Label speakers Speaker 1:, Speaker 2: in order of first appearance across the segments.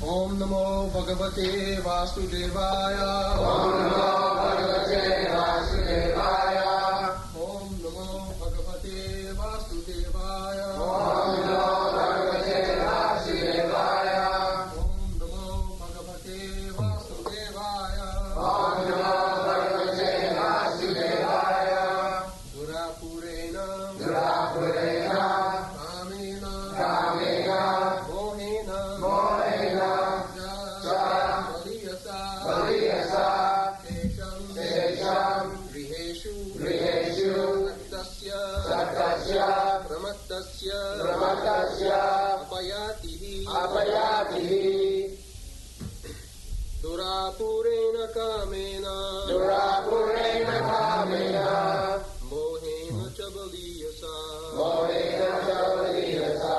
Speaker 1: Om Namo Bhagavate Vasudevaya.
Speaker 2: Om Namo Bhagavate Vasudevaya.
Speaker 1: Om Namo Bhagavate Vasudevaya.
Speaker 2: Om Namo Bhagavate Vasudevaya.
Speaker 1: Om Namo Bhagavate Vasudevaya.
Speaker 2: Om Namo Bhagavate Vasudevaya.
Speaker 1: Durapurena
Speaker 2: Durapurena
Speaker 1: Kamena
Speaker 2: Kamena
Speaker 1: Mohena
Speaker 2: Mohena
Speaker 1: Cha Valiyasa
Speaker 2: Shesham
Speaker 1: Griheshu
Speaker 2: Griheshu
Speaker 1: Saktasya
Speaker 2: Saktasya
Speaker 1: Brahmatasya
Speaker 2: Apayatihi
Speaker 1: Apayatihi Durapurena Kamena
Speaker 2: Durapurena Kamena
Speaker 1: Mohena Chabaliyasa
Speaker 2: Mohena Chavaliyasa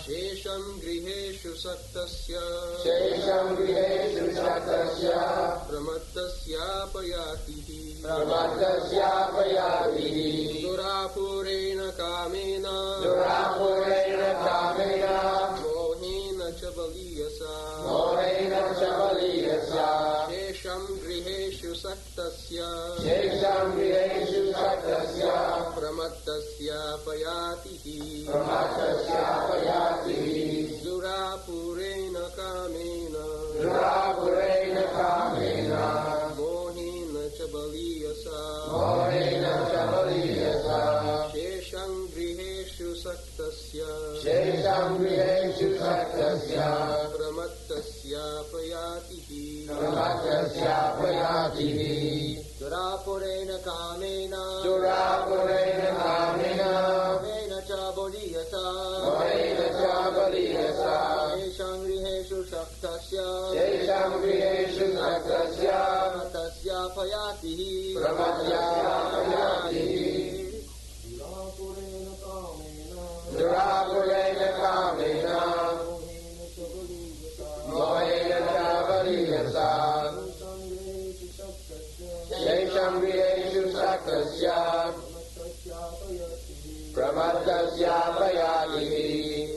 Speaker 1: Shesham Griheshu Saktasya
Speaker 2: Shesham Griheshu Saktasya
Speaker 1: Brahmatasya Apayatihi
Speaker 2: Brahmatasya Apayatihi
Speaker 1: Durapurena Kamena
Speaker 2: Durapurena Kamena
Speaker 1: Mohena Chabaliyasa
Speaker 2: Mohena Chavaliyasa
Speaker 1: Shesham Griheshu Saktasya
Speaker 2: Shesham Griheshu Saktasya
Speaker 1: Brahmatasya Apayatihi
Speaker 2: Brahmatasya Apayatihi
Speaker 1: Durapurena Kamena
Speaker 2: Durapurena Kamena
Speaker 1: Mohena Chabaliyasa
Speaker 2: Mohena Chavaliyasa
Speaker 1: Shesham Griheshu Saktasya
Speaker 2: Shesham Griheshu Saktasya
Speaker 1: Brahmatasya Apayatihi
Speaker 2: Brahmatasya Apayatihi
Speaker 1: Durapurena Kamena
Speaker 2: Durapurena Kamena
Speaker 1: Mohena Chabaliyasa
Speaker 2: Mohena Chavaliyasa
Speaker 1: Shesham Griheshu Saktasya
Speaker 2: Shesham Griheshu Saktasya
Speaker 1: Brahmatasya Apayatihi
Speaker 2: Brahmatasya Apayatihi
Speaker 1: Durapurena Kamena
Speaker 2: Durapurena Kamena Mohena Chavaliyasa Shesham Griheshu Saktasya Brahmatasya Apayatihi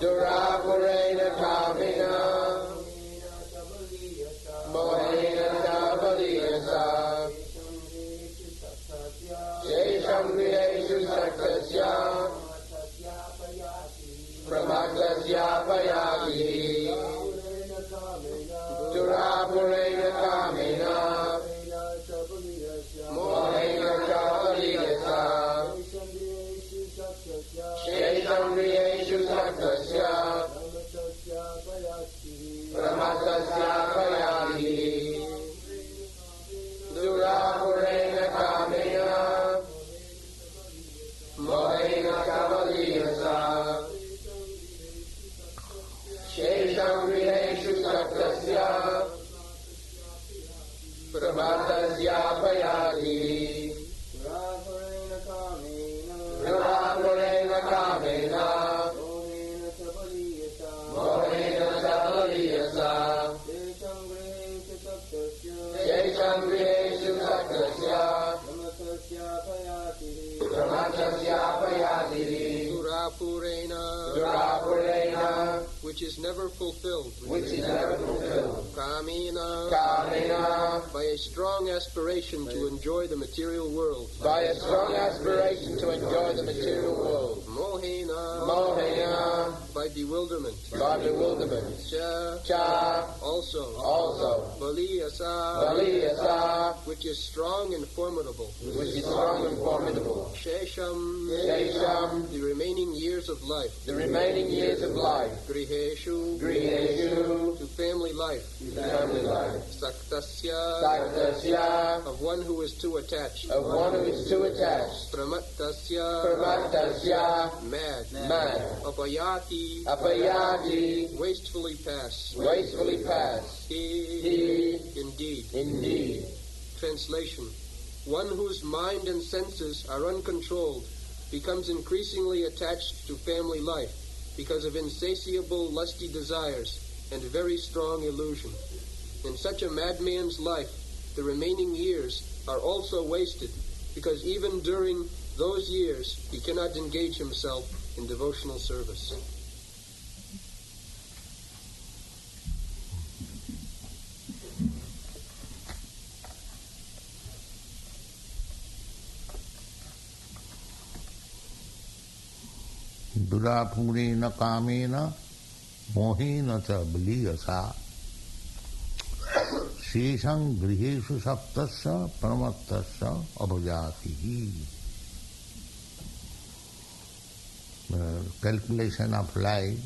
Speaker 2: Durapurena Kamena Mohena Chavaliyasa Shesham Griheshu Saktasya Brahmatasya Apayatihi Durapurena Kamena Mohena Chavaliyasa Shesham Griheshu Saktasya Brahmatasya Apayatihi Durapurena Kamena Mohena Chavaliyasa Shesham Griheshu Saktasya Brahmatasya Apayatihi Durapurena Kamena Mohena Chavaliyasa Shesham Griheshu Saktasya Brahmatasya Apayatihi Durapurena
Speaker 1: which is never fulfilled.
Speaker 2: which is never fulfilled.
Speaker 1: Kamena
Speaker 2: Kamena
Speaker 1: by a strong aspiration to enjoy the material world.
Speaker 2: by a strong aspiration to enjoy the material world.
Speaker 1: Mohena
Speaker 2: Mohena
Speaker 1: by bewilderment.
Speaker 2: by bewilderment. Cha
Speaker 1: Also Valiyasa
Speaker 2: Valiyasa
Speaker 1: which is strong and formidable.
Speaker 2: which is strong and formidable.
Speaker 1: Shesham
Speaker 2: Shesham
Speaker 1: the remaining years of life.
Speaker 2: the remaining years of life.
Speaker 1: Griheshu
Speaker 2: Griheshu
Speaker 1: to family life.
Speaker 2: family life.
Speaker 1: Saktasya
Speaker 2: Saktasya
Speaker 1: of one who is too attached.
Speaker 2: of one who is too attached.
Speaker 1: Pramatasya
Speaker 2: Brahmatasya
Speaker 1: mad.
Speaker 2: mad.
Speaker 1: Apayati
Speaker 2: Apayati
Speaker 1: wastefully pass.
Speaker 2: wastefully pass. He
Speaker 1: Indeed. Translation. One whose mind and senses are uncontrolled becomes increasingly attached to family life because of insatiable lusty desires and very strong illusion. In such a madman's life, the remaining years are also wasted because even during those years he cannot engage himself in devotional service.
Speaker 3: durapurena kamena mohena cha baliyasa sheshang griheshu saptasya paramattasya abhajatihi. Calculation of life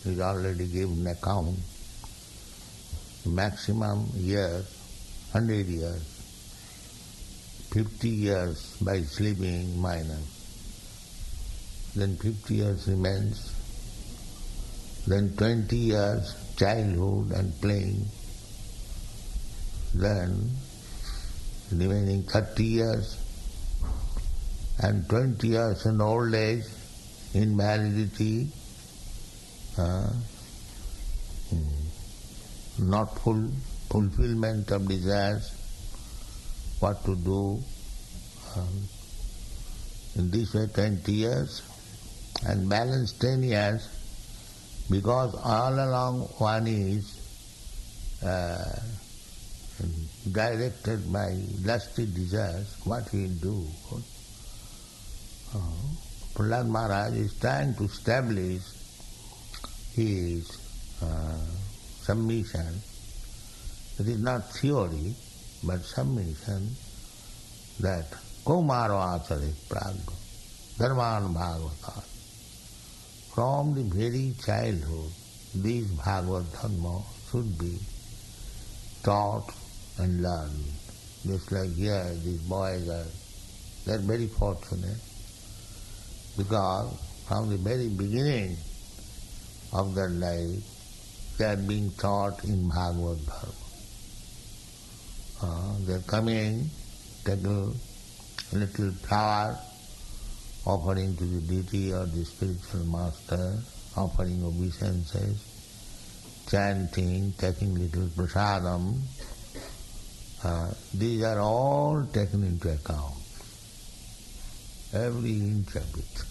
Speaker 3: is already given account. Maximum years, 100 years, 50 years by sleeping minus. Then 50 years remains. Then 20 years childhood and playing. Then remaining 30 years and 20 years in old age, invalidity, not fulfillment of desires, what to do. In this way 20 years and balance 10 years, because all along one is directed by lusty desires, what he will do? Prahlad Maharaj is trying to establish his submission. It is not theory, but submission that Kaumaro Acharit Prag, Dharman Bhagavata. From the very childhood, these Bhagavad Dharma should be taught and learned. Just like here, these boys they are very fortunate because from the very beginning of their life, they are being taught in Bhagavad Dharma. They are coming, take a little flower, offering to the deity or the spiritual master, offering obeisances, chanting, taking little prasadam. These are all taken into account, every inch of it.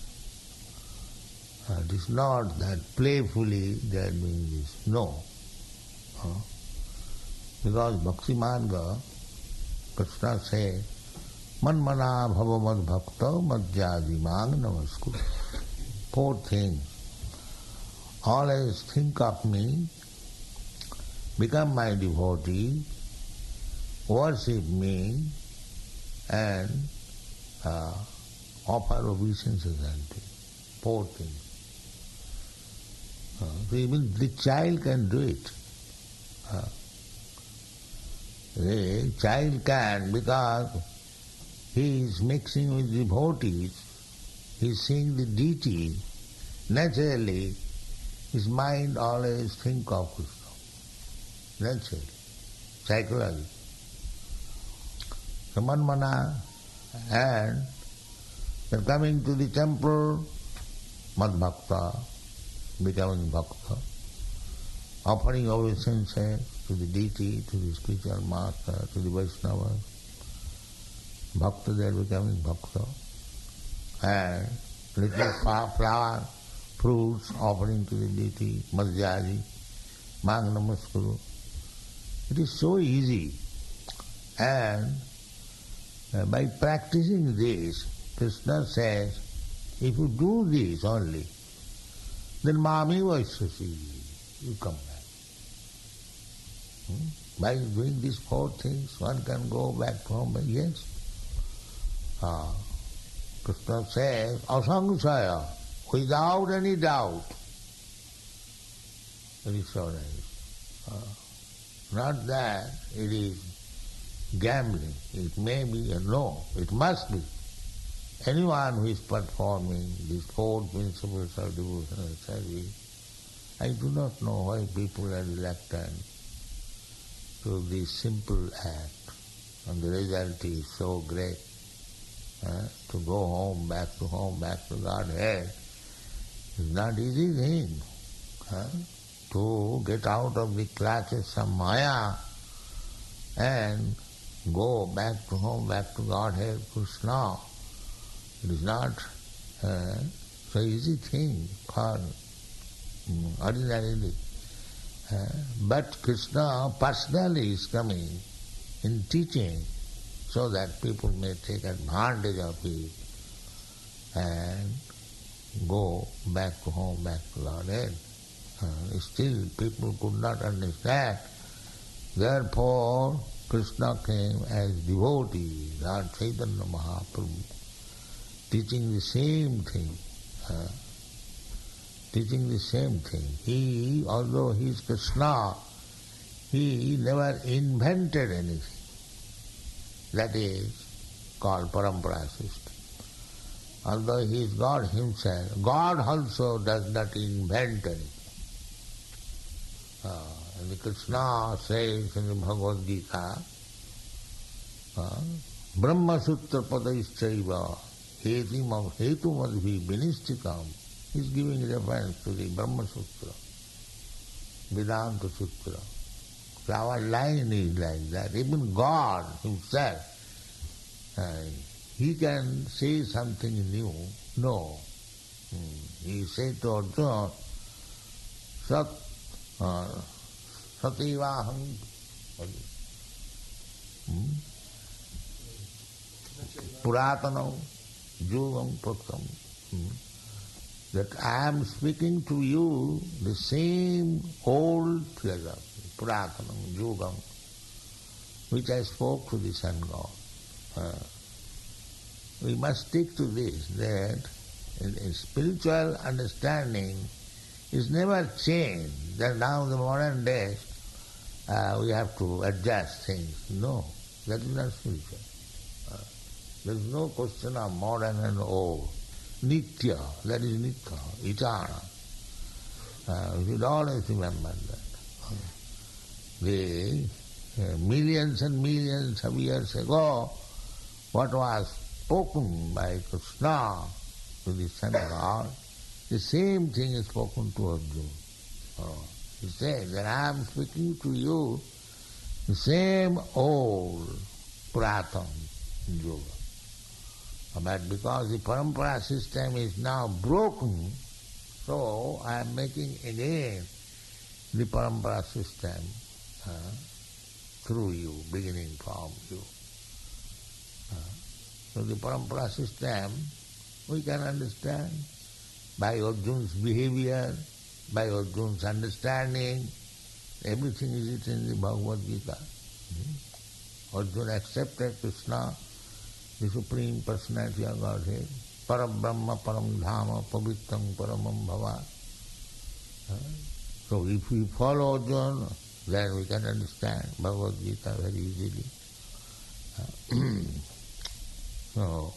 Speaker 3: It is not that playfully they are doing this, no. Because Bhakti Marga, Kṛṣṇa says, Manmana bhava mad bhakta madhyadi mang namaskuru. 4 things. Always think of me, become my devotee, worship me, and offer obeisances unto me. 4 things. So even the child can do it. The child can, because he is mixing with devotees, he is seeing the deity, naturally his mind always think of Kṛṣṇa. Naturally, psychologically. So manmana, and then coming to the temple, mad bhakta, becoming bhakta, offering obeisances to the deity, to the spiritual master, to the Vaishnava. Bhakta, they are becoming bhakta. And little flower, fruits, offering to the deity, madhyadi, mang namaskuru. It is so easy. And by practicing this, Kṛṣṇa says, if you do this only, then mami vaishyasi, you come back. By doing these 4 things, one can go back home. Yes. Kṛṣṇa says, asaṅsaya, without any doubt. Very so nice. Not that it is gambling. It may be, no, it must be. Anyone who is performing these 4 principles of devotional service, I do not know why people are reluctant to this simple act, and the result is so great. To go home, back to Godhead is not easy thing. To get out of the clutches of Maya and go back to home, back to Godhead, Kṛṣṇa. It is not so easy thing for ordinarily. But Kṛṣṇa personally is coming in teaching so that people may take advantage of it and go back to home, back to Lord Head. Still people could not understand. Therefore, Kṛṣṇa came as devotee, Lord Chaitanya Mahaprabhu, teaching the same thing. Teaching the same thing. He, although he is Kṛṣṇa, he never invented anything. That is called parampara system. Although he is God himself, God also does not invent anything. And the Kṛṣṇa says in the Bhagavad Gita, Brahma Sutra Padaischaiva Hetumadhi Vinistikam. He is giving reference to the Brahma Sutra, Vedanta Sutra. So our line is like that. Even God himself, he can say something new. No. He said to Arjuna, Sativaham Puratanam Yugam Praktam. That I am speaking to you the same old philosophy, Puratanam Yugam, which I spoke to the Sun God. We must stick to this, that in spiritual understanding is never changed, that now in the modern days we have to adjust things. No, that is not spiritual. There is no question of modern and old. Nitya, that is Nitya, eternal. We should always remember that. The millions and millions of years ago, what was spoken by Kṛṣṇa to the Son God, the same thing is spoken to Arjuna. He says that I am speaking to you the same old Puratan Yoga. But because the parampara system is now broken, so I am making again the parampara system through you, beginning from you. So the parampara system we can understand by Arjuna's behavior, by Arjuna's understanding. Everything is written in the Bhagavad Gita. Arjuna accepted Kṛṣṇa, the Supreme Personality of Godhead, Parabrahma, Param Dhama, Pavitram, Paramam Bhava. So if we follow Arjuna, then we can understand Bhagavad Gita very easily. So,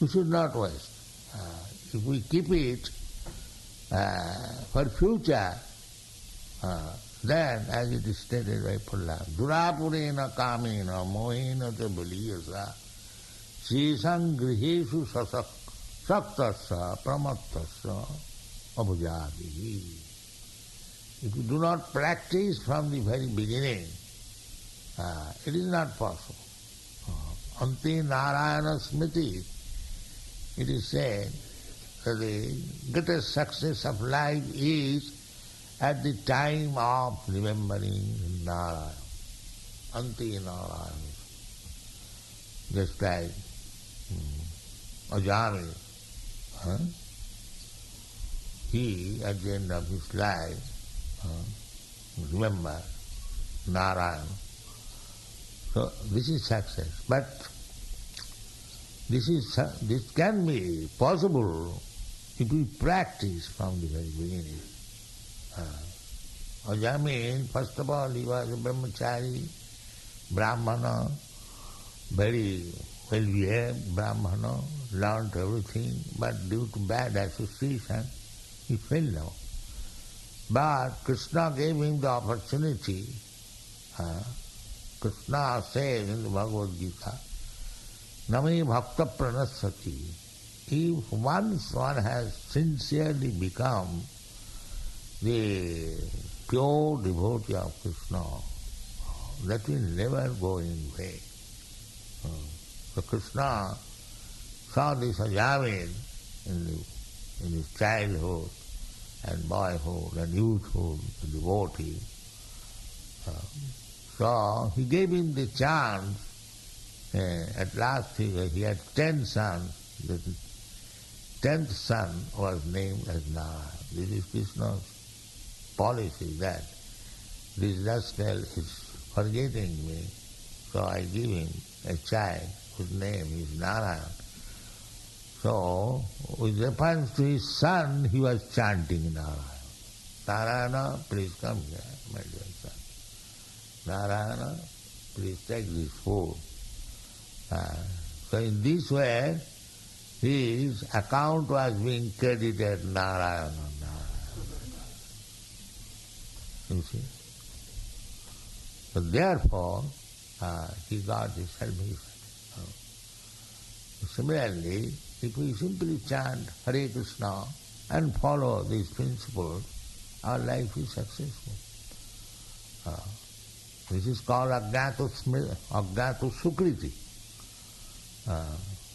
Speaker 3: we should not waste. If we keep it for future, then, as it is stated by Prahlad, Durapurena kamena mohena ca baliyasa sesang grihesu saktasya pramattasya abhujadihi. If you do not practice from the very beginning, it is not possible. Ante Narayana Smriti, it is said that the greatest success of life is at the time of remembering Narayana. Ante Narayana. Just like Ajami, he at the end of his life remember Narayana. So this is success. But this can be possible if we practice from the very beginning. Ajami, first of all, he was a brahmachari, brahmana, very well-behaved brahmana, learned everything, but due to bad association, he fell down. But Kṛṣṇa gave him the opportunity. Kṛṣṇa says in the Bhagavad Gita, Nami bhakta pranasati. If once one has sincerely become the pure devotee of Kṛṣṇa, that will never go in vain. So Kṛṣṇa saw this Ajami in his childhood and boyhood and youthhood, the devotee. So he gave him the chance. At last he had 10 sons. 10th son was named as Narayana. This is Krishna's policy, that this rascal is forgetting me, so I give him a child whose name is Narayana. So, with reference to his son, he was chanting Narayana. Narayana, please come here, my dear son. Narayana, please take this food. So in this way, his account was being credited Narayana, Narayana. You see? So therefore, he got his salvation. Similarly, if we simply chant Hare Kṛṣṇa and follow these principles, our life is successful. This is called Ajnata Sukriti.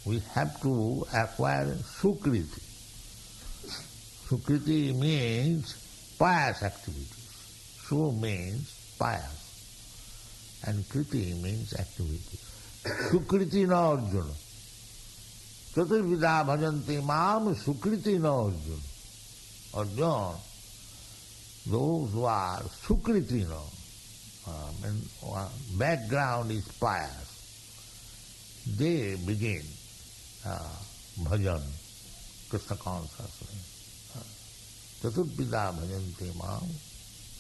Speaker 3: We have to acquire Sukriti. Sukriti means pious activities. Su means pious. And Kriti means activities. Sukriti na Arjuna. Chaturvida bhajanti mam Sukriti na Arjuna. Arjuna, those who are Sukriti na, background is pious, they begin bhajan, Krishna consciousness. Chaturvida bhajanti mam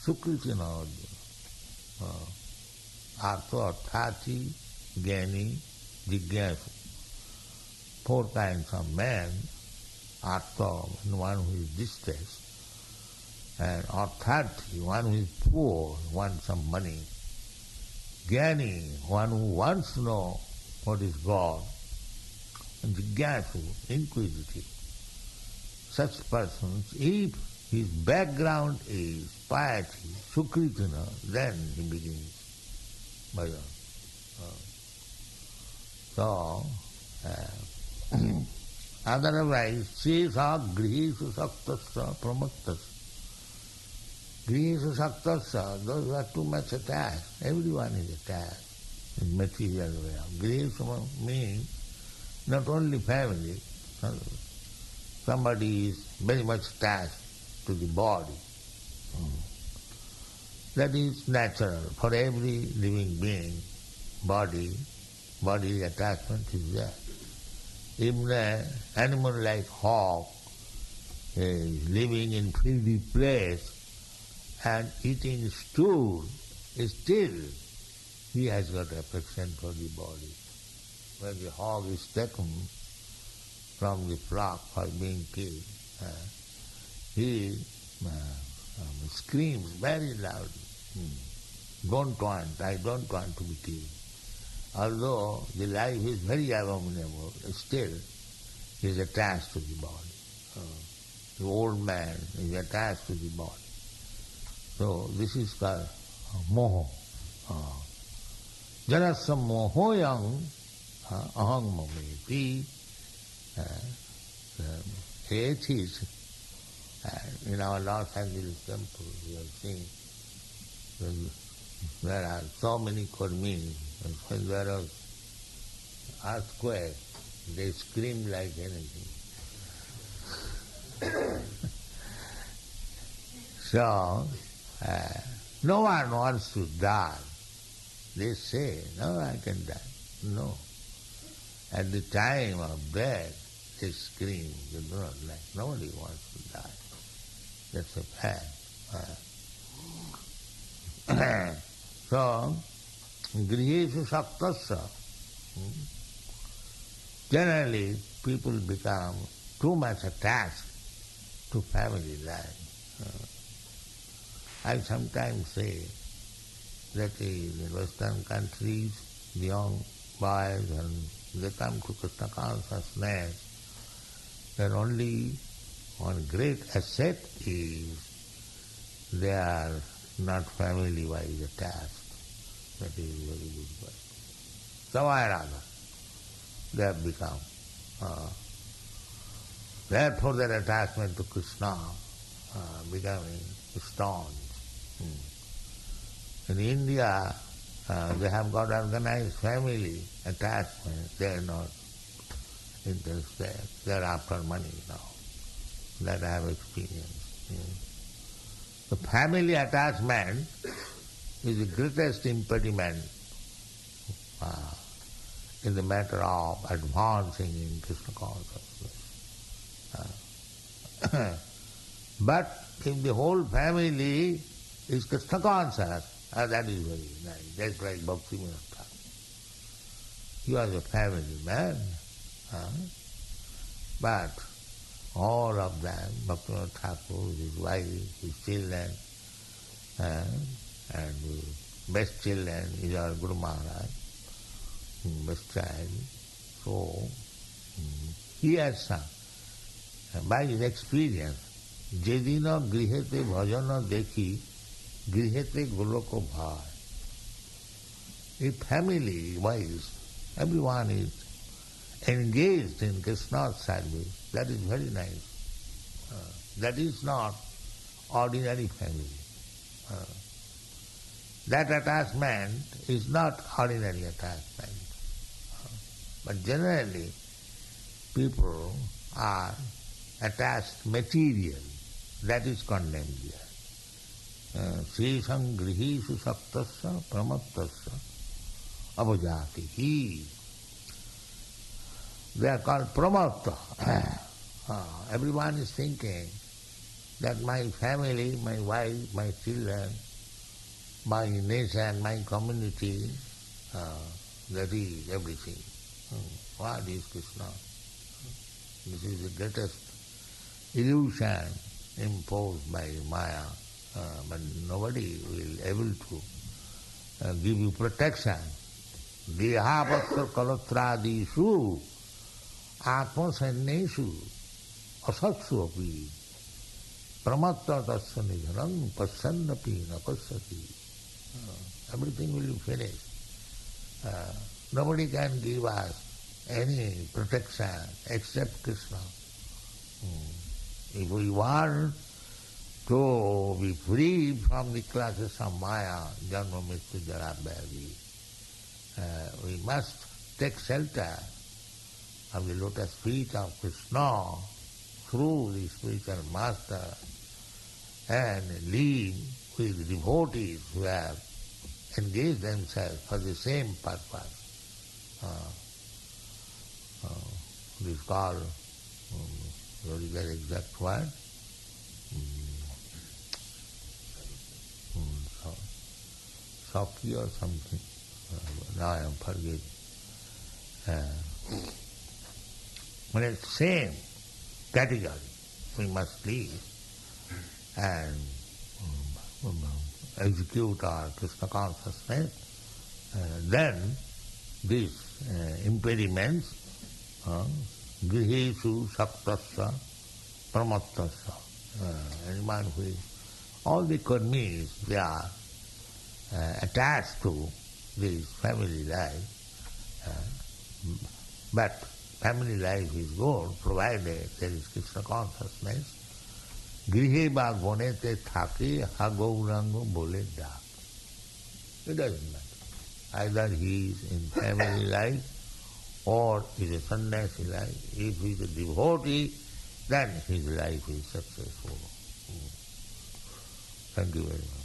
Speaker 3: Sukriti na Arjuna. Artha, Arthati, Jnani, Jigyasu. 4 kinds of men. Artha, one who is distressed, and Arthati, one who is poor, wants some money. Jnani, one who wants to know what is God. And Jigyasu, inquisitive. Such persons, if his background is piety, Sukritina, then he begins bhajan. So, otherwise, Sesa Grihesu Saktasya Pramaktasya. Grihesu Saktasya, those who are too much attached. Everyone is attached in material realm. Grihesu means not only family, somebody is very much attached to the body. That is natural. For every living being, body attachment is there. Even an animal like hawk is living in filthy place and eating stool, still he has got affection for the body. When the hawk is taken from the flock for being killed, he screams very loudly, I don't want to be killed. Although the life is very abominable, still he is attached to the body. The old man is attached to the body. So this is called moho. Janasya mohoyam aham mameti. Atheists, in our Los Angeles temple we have seen, there are so many kurmis. When there was earthquake, they scream like anything. So, no one wants to die. They say, no, I can die. No. At the time of death, they scream, they do not like. Nobody wants to die. That's a fact. So, Grihesu Saktasya. Generally, people become too much attached to family life. I sometimes say that in Western countries, the young boys, when they come to Kṛṣṇa consciousness, then only one great asset is they are not family-wise attached. That is very good question. Somehow or other, they have become. Therefore their attachment to Kṛṣṇa becoming staunch. In India, they have got organized family attachment. They are not interested. They are after money now. that I have experienced. The family attachment is the greatest impediment in the matter of advancing in Krishna consciousness. But if the whole family is Krishna conscious, that is very nice. That's like Bhakti Vinod. You are the family man. But all of them, Bhaktivinoda Thakur, his wife, his children, and the best children is our Guru Maharaj, best child. So, he has sung, by his experience, Jedina grihete bhajana dekhi, grihete goloko bhai. If family-wise, everyone is engaged in Krishna's service, that is very nice. That is not ordinary family. That attachment is not ordinary attachment. But generally, people are attached material. That is condemned here. Srisam grihishu saktasya pramattasya abhajatihi. They are called pramatta. Everyone is thinking that my family, my wife, my children, my nation, my community, that is everything. What is Krishna? This is the greatest illusion imposed by Maya, but nobody will able to give you protection. Dehapatra kalatradishu atmasanneshu asatsu api pramatta tasya nidhanam pasyannapi na pasyati. Everything will be finished. Nobody can give us any protection except Krishna. If we want to be free from the clutches of Maya, Janma Mrityu Jara Vyadhi, we must take shelter of the lotus feet of Krishna through the spiritual master and live with devotees who have engaged themselves for the same purpose. This is called, what is the exact word? Sakhi or something. Now I am forgetting. But it's same category. We must live and execute our Krishna consciousness. Then these impediments, grihesu saktasya pramattasya, anyone who is, all the karmis, they are attached to this family life, but family life is good provided there is Krishna consciousness. Grihe ba gonete thake ha gaurango bole da. It doesn't matter. Either he is in family life or is a sannyasi life. If he is a devotee, then his life is successful. Thank you very much.